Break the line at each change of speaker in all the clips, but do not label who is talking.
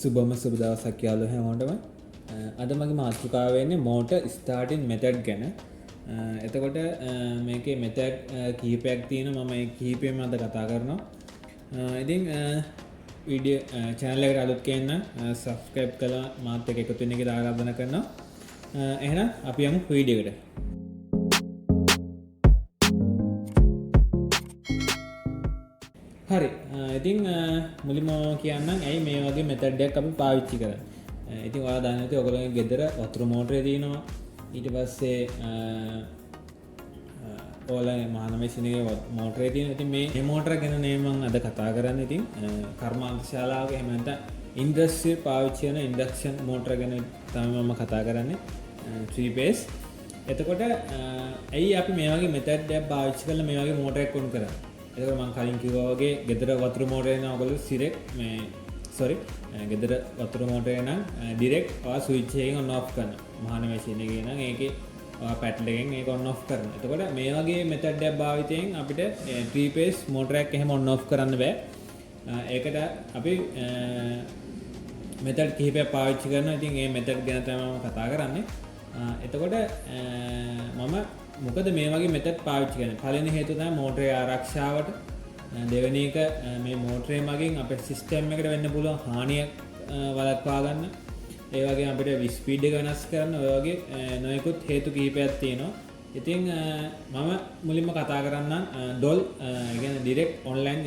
සුබම සුබ දවසක් යාළුවෝ හැමෝටම. අද මගේ මාතෘකාව වෙන්නේ motor starting method ගැන. එතකොට මේකේ method කිහිපයක් තියෙනවා. මම මේ කිහිපෙම අද කතා කරනවා. ඉතින් වීඩියෝ channel එකට අලුත් කෙනෙක් නම් subscribe කරලා මාත් එක්ක එකතු වෙන්න කියලා ආරාධනා කරනවා. එහෙනම් අපි යමු වීඩියෝ එකට. හරි. ඉතින් මුලින්ම කියන්නම් ඇයි මේ වගේ මෙතඩ් එකක් අපි පාවිච්චි කරන්නේ. ඉතින් ඔයාලා දන්නේ නැති ඔයගොල්ලෝගේ ගෙදර වතුර මෝටරේ තියෙනවා. ඊට පස්සේ ඔයාලා මහාන මැෂින් එකේ මෝටරේ තියෙනවා. ඉතින් මේ මෝටර ගැන මම අද කතා කරන්නේ. ඉතින් කර්මාන්ත ශාලාවක එහෙම නැත්නම් ඉන්ඩස්ට්‍රියල් පාවිච්චි කරන ඉන්ඩක්ෂන් මෝටර ගැන තමයි මම කතා කරන්නේ. 3 phase. එතකොට ඇයි අපි මේ වගේ මෙතඩ් එකක් පාවිච්චි කරලා මේ වගේ මෝටරයක් ඔන් කරන්නේ? එතකොට මම කලින් කිව්වා වගේ ගෙදර වතුර මෝටරේ නම් ඔයගොල්ලෝ ගෙදර වතුර මෝටරේ නම් ඩිරෙක්ට් ඔයා ස්විච් එකෙන් ඔන් ඔෆ් කරනවා. මහාන මැෂින් එකේ නම් ඒකේ ඔයා පැටල් එකෙන් ඒක ඔන් ඔෆ් කරනවා. එතකොට මේ වගේ මෙතඩ් එකක් භාවිතයෙන් අපිට 3 phase මෝටරයක් එහෙම ඔන් ඔෆ් කරන්න බෑ. ඒකට අපි මෙතඩ් කිහිපයක් පාවිච්චි කරනවා. ඉතින් මේ මෙතඩ් ගැන තමයි මම කතා කරන්නේ. එතකොට මම මොකද මේ වගේ මෙතඩ් පාවිච්චි කරන්නේ? පළවෙනි හේතුව තමයි මෝටරේ ආරක්ෂාවට. දෙවෙනි එක මේ මෝටරේ මගින් අපේ සිස්ටම් එකට වෙන්න පුළුවන් හානියක් වළක්වා ගන්න. ඒ වගේම අපිට ස්පීඩ් එක වෙනස් කරන්න ඔය වගේ නොයෙකුත් හේතු කිහිපයක් තියෙනවා. ඉතින් මම මුලින්ම කතා කරන්නම් ඩොල් කියන්නේ ඩිරෙක්ට් ඔන්ලයින්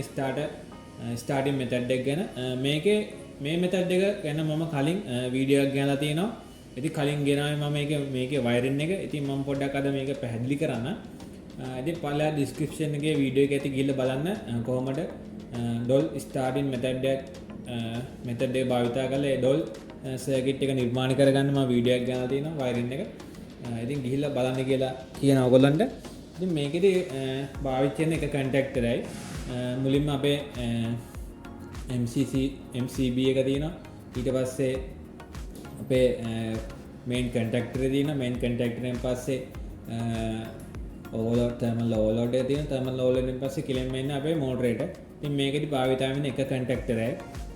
ස්ටාර්ටින් මෙතඩ් එක ගැන. මේ මෙතඩ් එක ගැන මම කලින් වීඩියෝ එකක් ගහලා තියෙනවා. ඉතින් කලින් ගෙනාවේ මම මේකේ වයරින් එක. ඉතින් මම පොඩ්ඩක් අද මේක පැහැදිලි කරන්න. ඉතින් පළල ඩිස්ක්‍රිප්ෂන් එකේ වීඩියෝ එක ඇති ගිහලා බලන්න කොහොමද ඩොල් ස්ටාර්ටින් මෙතඩ් එක භාවිත කරලා ඒ ඩොල් සර්කිට් එක නිර්මාණය කරගන්න මම වීඩියෝ එකක් ගහලා තියෙනවා වයරින් එක. ඉතින් ගිහිල්ලා බලන්න කියලා කියන ඔයගොල්ලන්ට. ඉතින් මේකෙදි භාවිත කරන එක කන්ටැක්ටරයි. මුලින්ම අපේ MCB එක තියෙනවා. ඊට පස්සේ අපේ මේන් කන්ටැක්ටරේ තියෙනවා. මේන් කන්ටැක්ටරෙන් පස්සේ ඕවර්ලෝඩ් තර්මල් ඕවර්ලෝඩ් එක තියෙනවා. තර්මල් ඕවර්ලෝඩ් එකෙන් පස්සේ කිලෙන් වෙන්නේ අපේ මෝටරේට. ඉතින් මේකෙදි භාවිත වෙන එක කන්ටැක්ටරයි.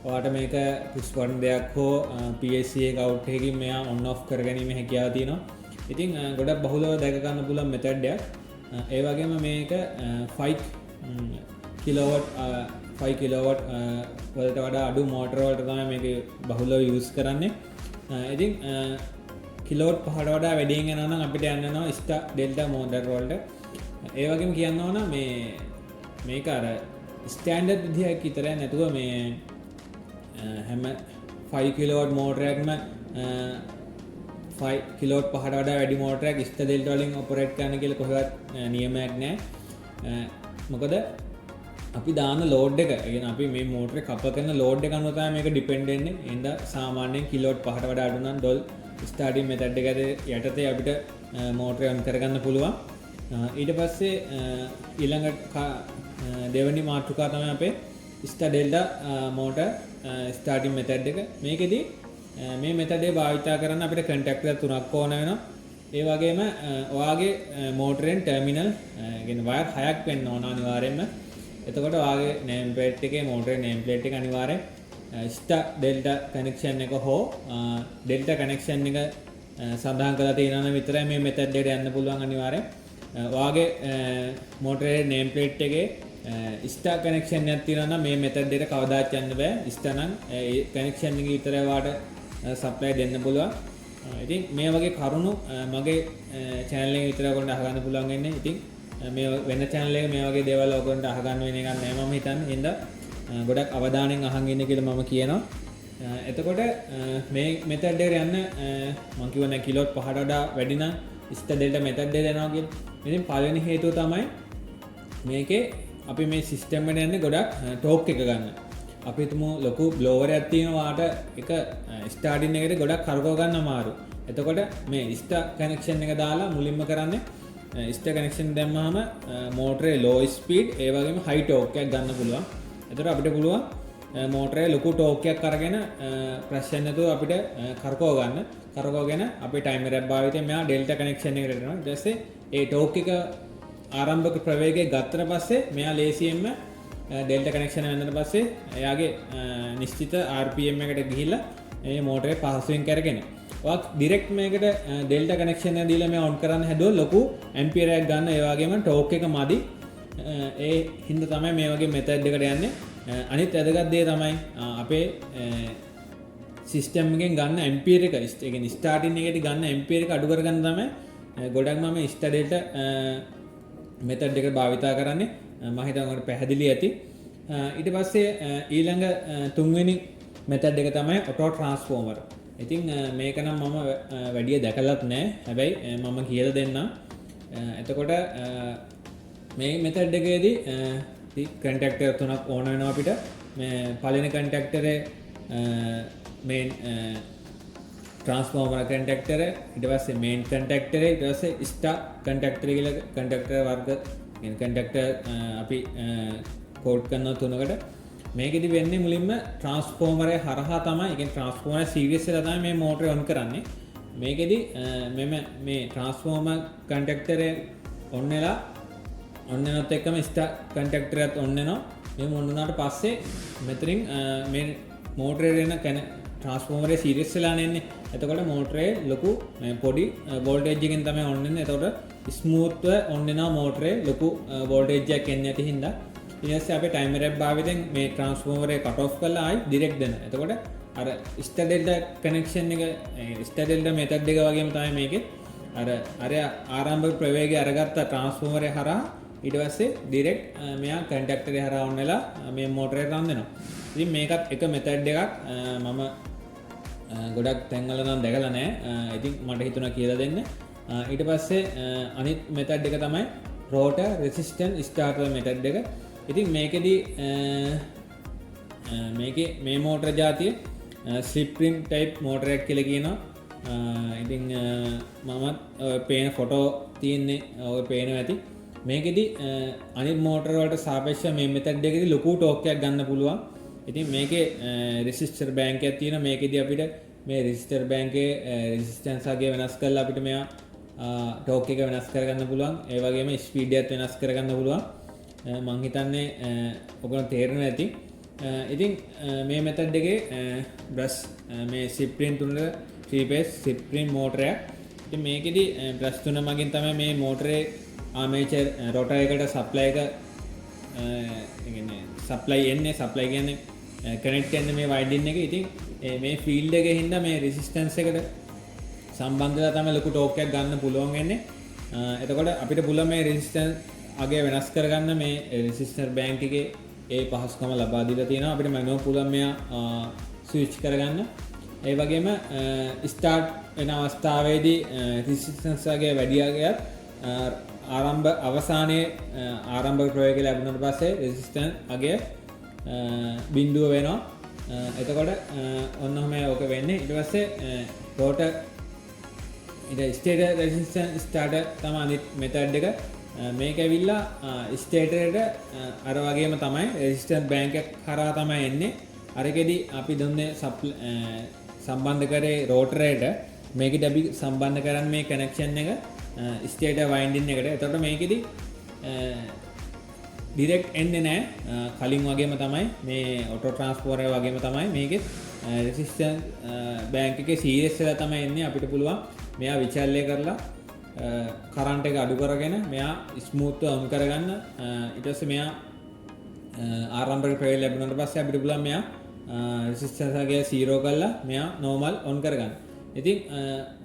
ඔයාලට මේක පුෂ් බටන් දෙයක් හෝ PLC එක අවුට් එකකින් මෙයා ඔන් ඔෆ් කරගැනීමේ හැකියාව තියෙනවා. ඉතින් ගොඩක් බහුලව දැක ගන්න පුළුවන් මෙතඩ් එකක්. ඒ වගේම මේක 5 කිලෝවොට් වලට වඩා අඩු මෝටර වලට තමයි මේක බහුලව යූස් කරන්නේ. ඉතින් කිලෝවොට් 5ට වඩා වැඩියෙන් යනවා නම් අපිට යන්න වෙනවා ස්ටා ඩෙල්ටා මෝටර වලට. ඒ වගේම කියන්න ඕන මේක අර ස්ටෑන්ඩඩ් විදිහක් විතරයි නැතුව මේ හැම 5 කිලෝවොට් මෝටරයක්ම 5 කිලෝවොට් 5ට වඩා වැඩි මෝටරයක් ස්ටා ඩෙල්ටා වලින් ඔපරේට් කරන්න කියලා කොහෙවත් නියමයක් නැහැ. මොකද අපි දාන ලෝඩ් එක කියන්නේ අපි මේ මෝටරේ කප කරන ලෝඩ් එක අනුව තමයි මේක ඩිපෙන්ඩ් වෙන්නේ. එහෙනම් සාමාන්‍යයෙන් කිලෝවොට් 5ට වඩා අඩු නම් ඩොල් ස්ටාර්ටින් මෙතඩ් එක යටතේ අපිට මෝටරය ඔන් කරගන්න පුළුවන්. ඊට පස්සේ ඊළඟ දෙවෙනි මාතෘකාව තමයි අපේ star delta motor starting method එක. මේකෙදි මේ මෙතඩ් එක භාවිත කරන්න අපිට කන්ටැක්ටර් තුනක් ඕන වෙනවා. ඒ වගේම ඔයාගේ මෝටරෙන් ටර්මිනල් කියන්නේ වයර් 6ක් වෙන්න ඕන අනිවාර්යයෙන්ම. එතකොට ඔයාගේ නේම් ප්ලේට් එකේ මෝටරේ නේම් ප්ලේට් එක අනිවාර්යෙන් ස්ටා ඩෙල්ටා කනෙක්ෂන් එක හෝ ඩෙල්ටා කනෙක්ෂන් එක සඳහන් කරලා තියෙනවා නම් විතරයි මේ මෙතඩ් එකට යන්න පුළුවන් අනිවාර්යෙන්. ඔයාගේ මෝටරේ නේම් ප්ලේට් එකේ ස්ටා කනෙක්ෂන් එකක් තියෙනවා නම් මේ මෙතඩ් එකට කවදාවත් යන්න බෑ. ස්ටා නම් ඒ කනෙක්ෂන් එක විතරයි ඔයාට සප්ලයි දෙන්න පුළුවන්. ඉතින් මේ වගේ කරුණු මගේ channel එකේ විතර ඔයගොල්ලන්ට අහගන්න පුළුවන් වෙන්නේ. ඉතින් මේ වෙන channel එකේ මේ වගේ දේවල් ඔයගොල්ලන්ට අහගන්න වෙන එකක් නෑ මම හිතන්නේ. එහෙනම් ගොඩක් අවධානයෙන් අහන් ඉන්න කියලා මම කියනවා. එතකොට මේ මෙතඩ් එකට යන්න මම කියවනේ කිලෝවොට් 5ට වඩා වැඩි නම් ස්ටා ඩෙල්ටා මෙතඩ් එක දෙනවා කියලා. ඉතින් පළවෙනි හේතුව තමයි මේකේ අපි මේ සිස්ටම් එකට යන්නේ ගොඩක් ටෝක් එක ගන්න. අපි හිතමු ලොකු බ්ලෝවර් එකක් තියෙනවා වාට එක ස්ටාර්ටින් එකට ගොඩක් කරකව ගන්න අමාරු. එතකොට මේ ස්ටා කනෙක්ෂන් එක දාලා මුලින්ම කරන්නේ ස්ටා කනෙක්ෂන් දැම්මම මෝටරේ ලෝ ස්පීඩ් ඒ වගේම හයි ටෝක් එකක් ගන්න පුළුවන්. එතකොට අපිට පුළුවන් මෝටරේ ලොකු ටෝක් එකක් අරගෙන ප්‍රශ්න නැතුව අපිට කරකව ගන්න. කරකවගෙන අපේ ටයිමර් එක භාවිතයෙන් මෙයා ඩෙල්ටා කනෙක්ෂන් එකට යනවා. ඊට පස්සේ ඒ ටෝක් එක ආරම්භක ප්‍රවේගය ගත්තට පස්සේ මෙයා ලේසියෙන්ම ඩෙල්ටා කනෙක්ෂන් වෙනදට පස්සේ එයාගේ නිශ්චිත RPM එකට ගිහිල්ලා මේ මෝටරේ පහසුවෙන් කරගෙන ඔක් ඩිරෙක්ට් මේකට ඩෙල්ටා කනෙක්ෂන් එක දීලා මේ ඔන් කරන්න හැදුවොත් ලොකු ඇම්පියර් එකක් ගන්න ඒ වගේම ටෝක් එක මදි ඒ හින්දා තමයි මේ වගේ මෙතඩ් එකට යන්නේ අනිත් වැදගත් දේ තමයි අපේ සිස්ටම් එකෙන් ගන්න ඇම්පියර් එක ඒ කියන්නේ ස්ටාර්ටින් එකේදී ගන්න ඇම්පියර් එක අඩු කරගන්න තමයි ගොඩක් මම ඉස්ටා ඩෙල්ටා මෙතඩ් එක භාවිතා කරන්නේ මම හිතනවා ඔයාලට පැහැදිලි ඇති ඊට පස්සේ ඊළඟ තුන්වෙනි මෙතඩ් එක තමයි ඔටෝ ට්‍රාන්ස්ෆෝමර් ඉතින් මේක නම් මම වැඩිය දැකලත් නෑ හැබැයි මම කියලා දෙන්නම් එතකොට මේ මෙතඩ් එකේදී කන්ටැක්ටර් තුනක් ඕන වෙනවා අපිට මේ පළවෙනි කන්ටැක්ටරේ මේ ට්‍රාන්ස්ෆෝමර් කන්ටැක්ටර් ඊට පස්සේ මේන් කන්ටැක්ටර් ඊට පස්සේ ස්ටාර් කන්ටැක්ටර් කියලා කන්ටැක්ටර් වර්ග يعني කන්ටැක්ටර් අපි කෝඩ් කරන තුනකට මේකෙදි වෙන්නේ මුලින්ම ට්‍රාන්ස්ෆෝමරය හරහා තමයි ඒ කියන්නේ ට්‍රාන්ස්ෆෝමර් සීරීස් එක තමයි මේ මෝටරේ ඔන් කරන්නේ මේකෙදි මෙම මේ ට්‍රාන්ස්ෆෝමර් කන්ටැක්ටරේ ඔන් වෙලා ඔන් වෙනත් එක්කම ස්ටාර් කන්ටැක්ටර් එකත් ඔන් වෙනවා මේ ඔන් වුණාට පස්සේ මෙතනින් මේ මෝටරේ එන ට්‍රාන්ස්ෆෝමරේ සීරීස් වෙලා නැන්නේ එතකොට මෝටරේ ලොකු පොඩි වෝල්ටේජ් එකකින් තමයි ඔන් වෙන්නේ එතකොට ස්මූත්ව ඔන් වෙනවා මෝටරේ ලොකු වෝල්ටේජ් එකක් එන්නේ නැති හින්දා ඊට පස්සේ අපි ටයිමර් එක භාවිතෙන් මේ ට්‍රාන්ස්ෆෝමර් එක කට් ඔෆ් කරලා ආයි ඩිරෙක්ට් දෙන්න. එතකොට අර ස්ටාර් ඩෙල්ටා කනෙක්ෂන් එක ස්ටාර් ඩෙල්ටා මෙතඩ් එක වගේම තමයි මේකේ අර ආරම්භක ප්‍රවේගය අරගත්ත ට්‍රාන්ස්ෆෝමර් එක හරහා ඊට පස්සේ ඩිරෙක්ට් මෙයා කන්ටැක්ටර් එක හරහා ඔන් වෙලා මේ මෝටරේ රන් වෙනවා. ඉතින් මේකත් එක මෙතඩ් එකක් මම ගොඩක් තැන්වල නම් දැකලා නැහැ. ඉතින් මට හිතුණා කියලා දෙන්න. ඊට පස්සේ අනිත් මෙතඩ් එක තමයි රෝටර් රෙසිස්ටන්ට් ස්ටාර්ටර් මෙතඩ් එක. ඉතින් මේකෙදී මේකේ මේ මෝටර ජාතිය ස්ලිප් රින් ටයිප් මෝටරයක් කියලා කියනවා. ඉතින් මමත් පේන ෆොටෝ තියෙන්නේ ඔය පේනවා ඇති. මේකෙදී අනිත් මෝටර වලට සාපේක්ෂව මේ මෙතඩ් එකේදී ලොකු ටෝක් එකක් ගන්න පුළුවන්. ඉතින් මේකේ රෙසිස්ටර් බැංක් එකක් තියෙනවා. මේකෙදී අපිට මේ රෙසිස්ටර් බැංකේ රෙසිස්ටන්ස් අගය වෙනස් කරලා අපිට මෙයා ටෝක් එක වෙනස් කරගන්න පුළුවන්. ඒ වගේම ස්පීඩ් එකත් වෙනස් කරගන්න පුළුවන්. මං හිතන්නේ ඔයගොල්ලෝ තේරෙනවා ඇති. ඉතින් මේ මෙතඩ් එකේ බ්‍රෂ් මේ සිප්‍රින් තුනට 3 phase සිප්‍රින් මෝටරයක්. ඉතින් මේකෙදි බ්‍රෂ් තුන මගින් තමයි මේ මෝටරේ ආමේචර් රෝටර් එකට සප්ලයි එක කියන්නේ සප්ලයි එන්නේ. සප්ලයි කියන්නේ කනෙක්ට් වෙන්නේ මේ වයින්ඩින් එක. ඉතින් මේ ෆීල්ඩ් එකේ හින්දා මේ රෙසිස්ටන්ස් එකට සම්බන්ධ වෙලා තමයි ලොකු ටෝක් එකක් ගන්න පුළුවන් වෙන්නේ. එතකොට අපිට පුළුවන් මේ රෙසිස්ටන්ස් අගේ වෙනස් කරගන්න මේ රෙසිස්ටර් බැංක් එකේ ඒ පහසුකම ලබා දීලා තියෙනවා. අපිට මැනුවල් පුළුවන් මෙයා ස්විච් කරගන්න. ඒ වගේම ස්ටාර්ට් වෙන අවස්ථාවේදී රෙසිස්ටන්ස් අගේ වැඩි අගයක් ආරම්භ අවසානයේ ආරම්භක ප්‍රවේගය ලැබුණාට පස්සේ රෙසිස්ටන්ස් අගය බිඳුව වෙනවා. එතකොට ඔන්න ඔහම ඕක වෙන්නේ. ඊට පස්සේ රෝටර් ඊට ස්ටේටර් රෙසිස්ටන්ස් ස්ටාර්ටර් තමයි අනිත් මෙතඩ් එක. මේක ඇවිල්ලා ස්ටේටරේට අර වගේම තමයි රෙසිස්ටන්ස් බැංක් එක කරා තමයි එන්නේ. අරකෙදි අපි දුන්නේ සම්බන්ධ කරේ රෝටරේට. මේකෙදි අපි සම්බන්ධ කරන්නේ මේ කනෙක්ෂන් එක ස්ටේටර් වයින්ඩින් එකට. එතකොට මේකෙදි ඩිරෙක්ට් එන්නේ නැහැ. කලින් වගේම තමයි මේ ඔටෝ ට්‍රාන්ස්ෆෝමර් වගේම තමයි මේකේ රෙසිස්ටන්ස් බැංක් එකේ සීරීස් එක තමයි එන්නේ. අපිට පුළුවන් මෙයා විචල්්‍ය කරලා කරන්ට් එක අඩු කරගෙන මෙයා ස්මූත්ව ඔන් කරගන්න. ඊට පස්සේ මෙයා ආරම්භක ප්‍රවේගය ලැබුණාට පස්සේ අපිට පුළුවන් මෙයා රෙසිස්ටන්ස් එක 0 කරලා මෙයා නෝමල් ඔන් කරගන්න. ඉතින්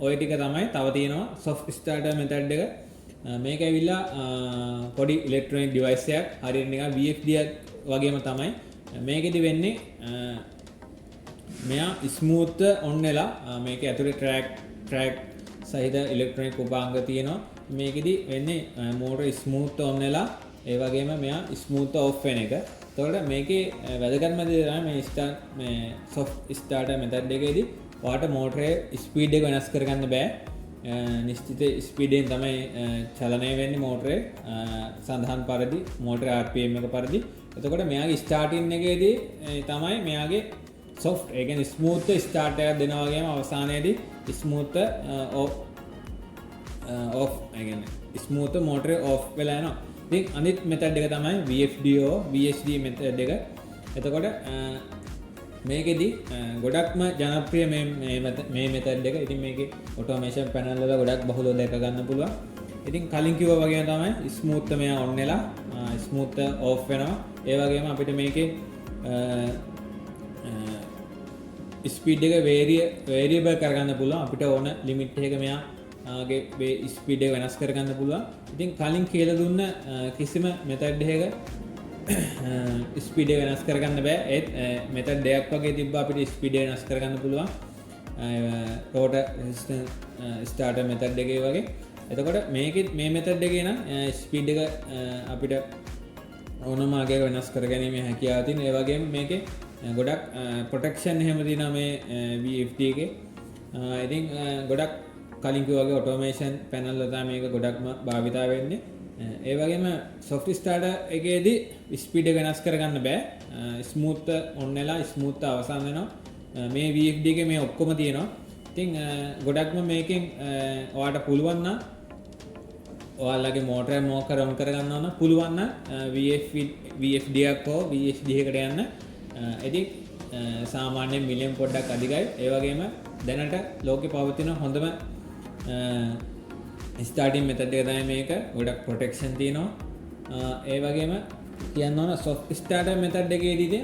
ওই ටික තමයි තව තියෙනවා සොෆ්ට් ස්ටාර්ටර් මෙතඩ් එක. මේක ඇවිල්ලා පොඩි ඉලෙක්ට්‍රොනික ඩිවයිස් එකක්. හරියට නිකන් VFD වගේම තමයි. මේකෙදි වෙන්නේ මෙයා ස්මූත්ව ඔන් වෙලා මේක ඇතුලේ ට්‍රැක් සහිත ඉලෙක්ට්‍රොනික උපාංග තියෙනවා. මේකෙදි වෙන්නේ මෝටර ස්මූත් ඔන් වෙලා ඒ වගේම මෙයා ස්මූත් ඔෆ් වෙන එක. එතකොට මේකේ වැදගත්ම දේ තමයි මේ සොෆ්ට් ස්ටාර්ටර් මෙතඩ් එකේදී ඔයාලට මෝටරේ ස්පීඩ් එක වෙනස් කරගන්න බෑ. නිශ්චිත ස්පීඩෙන් තමයි චලනය වෙන්නේ මෝටරේ සඳහන් පරිදි මෝටරේ RPM එක පරිදි. එතකොට මෙයාගේ ස්ටාර්ටින් එකේදී තමයි මෙයාගේ සොෆ්ට් ඒ කියන්නේ ස්මූත් ස්ටාර්ට් එකක් දෙනවා වගේම අවසානයේදී ස්මූත් ඔෆ් ඒ කියන්නේ ස්මූත් මෝටරේ ඔෆ් වෙලා යනවා. ඉතින් අනිත් මෙතඩ් එක තමයි VFDO VSD මෙතඩ් එක. එතකොට මේකෙදි ගොඩක්ම ජනප්‍රිය මේ මෙතඩ් එක. ඉතින් මේකේ ඔටෝමේෂන් පැනල් වල ගොඩක් බහුලව දැක ගන්න පුළුවන්. ඉතින් කලින් කිව්වා වගේ තමයි ස්මූත් මෙයා ඔන් වෙලා ස්මූත් ඕෆ් වෙනවා. ඒ වගේම අපිට මේකේ ස්පීඩ් එක වේරියබල් කරගන්න පුළුවන්. අපිට ඕන ලිමිට් එක මෙයාගේ ස්පීඩ් එක වෙනස් කරගන්න පුළුවන්. ඉතින් කලින් කියලා දුන්න කිසිම මෙතඩ් එකක ස්පීඩ් එක වෙනස් කරගන්න බෑ. ඒත් මෙතඩ් දෙකක් වගේ තිබ්බා අපිට ස්පීඩ් එක වෙනස් කරගන්න පුළුවන්. රෝටර් රෙසිස්ටන්ස් ස්ටාර්ටර් මෙතඩ් එකේ වගේ. එතකොට මේකෙත් මේ මෙතඩ් එකේ නම් ස්පීඩ් එක අපිට ඕනම ආගයක වෙනස් කරගැනීමේ හැකියාව තියෙන. ඒ වගේම මේකේ ගොඩක් ප්‍රොටෙක්ෂන් එහෙම තියෙනවා මේ VFD එකේ. ඉතින් ගොඩක් කලින් කිව්වා වගේ ඔටෝමේෂන් පැනල් වල තමයි මේක ගොඩක්ම භාවිතා වෙන්නේ. ඒ වගේම සොෆ්ට් ස්ටාර්ටර් එකේදී ස්පීඩ් එක වෙනස් කරගන්න බෑ. ස්මූත් ඔන් වෙලා ස්මූත් අවසන් වෙනවා. මේ VFD එකේ මේ ඔක්කොම තියෙනවා. ඉතින් ගොඩක්ම මේකෙන් ඔයාලට පුළුවන් නම් ඔයාලගේ මෝටර් මොකක් ඔන් කරගන්න ඕන පුළුවන් නම් VFD එකක් හෝ VSD එකකට යන්න. ඉතින් සාමාන්‍යයෙන් මිලියන් පොඩ්ඩක් අධිකයි. ඒ වගේම දැනට ලෝකේ පවතින හොඳම ස්ටාර්ටින් මෙතඩ් එක තමයි මේක. ගොඩක් ප්‍රොටෙක්ෂන් තියෙනවා. ඒ වගේම කියන්න ඕන සොෆ්ට් ස්ටාර්ටර් මෙතඩ් එකේදී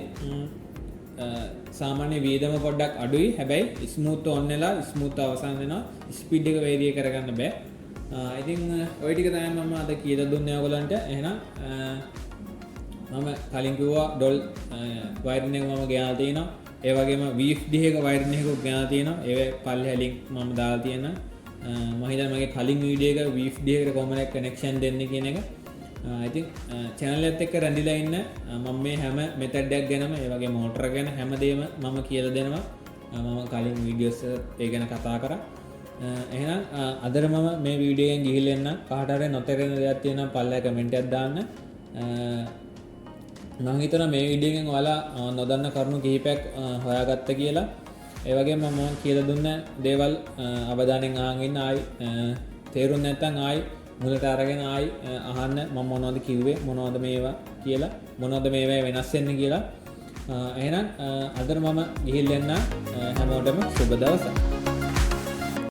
සාමාන්‍ය වේදම පොඩ්ඩක් අඩුයි. හැබැයි ස්මූත් ඔන් වෙලා ස්මූත් අවසන් වෙනවා. ස්පීඩ් එක වේරිය කරගන්න බෑ. ඉතින් ඔය ටික තමයි මම අද කියලා දුන්නේ ඔයගලන්ට. එහෙනම් මම කලින් කිව්වා ඩොල් වයරින් එක මම ගෙනලා තියෙනවා. ඒ වගේම VFD එක වයරින් එකක් ගෙනලා තියෙනවා. ඒ පල්ලෙහා ලින්ක් මම දාලා තියෙනවා. මම හිතන්නේ මගේ කලින් වීඩියෝ එක VFD එකට කොහොමද කනෙක්ෂන් දෙන්නේ කියන එක. ඉතින් channel එකත් එක්ක රැඳිලා ඉන්න මම මේ හැම මෙතඩ් එකක් ගැනම ඒ වගේ මෝටර ගැන හැමදේම මම කියලා දෙනවා. මම කලින් වීඩියෝස් ඒ ගැන කතා කරා. එහෙනම් අදට මම මේ වීඩියෝ එකෙන් ගිහිල්ලා එන්න. කාට හරි නොතේරෙන දෙයක් තියෙනවා පල්ලෙහා කමෙන්ට් එකක් දාන්න. මම හිතනවා මේ වීඩියෝ එකෙන් ඔයාලා නොදන්න කරුණු කිහිපයක් හොයාගත්ත කියලා. ඒ වගේම මම කියලා දුන්න දේවල් අවධානයෙන් අහන් ඉන්න. ආයි තේරුම් නැත්නම් ආයි මුලට අරගෙන ආයි අහන්න මම මොනවද කිව්වේ මොනවද මේවා කියලා මොනවද මේවා වෙනස් වෙන්නේ කියලා. එහෙනම් අදට මම ගිහිල්ලා එන්න. හැමෝටම සුබ දවසක්.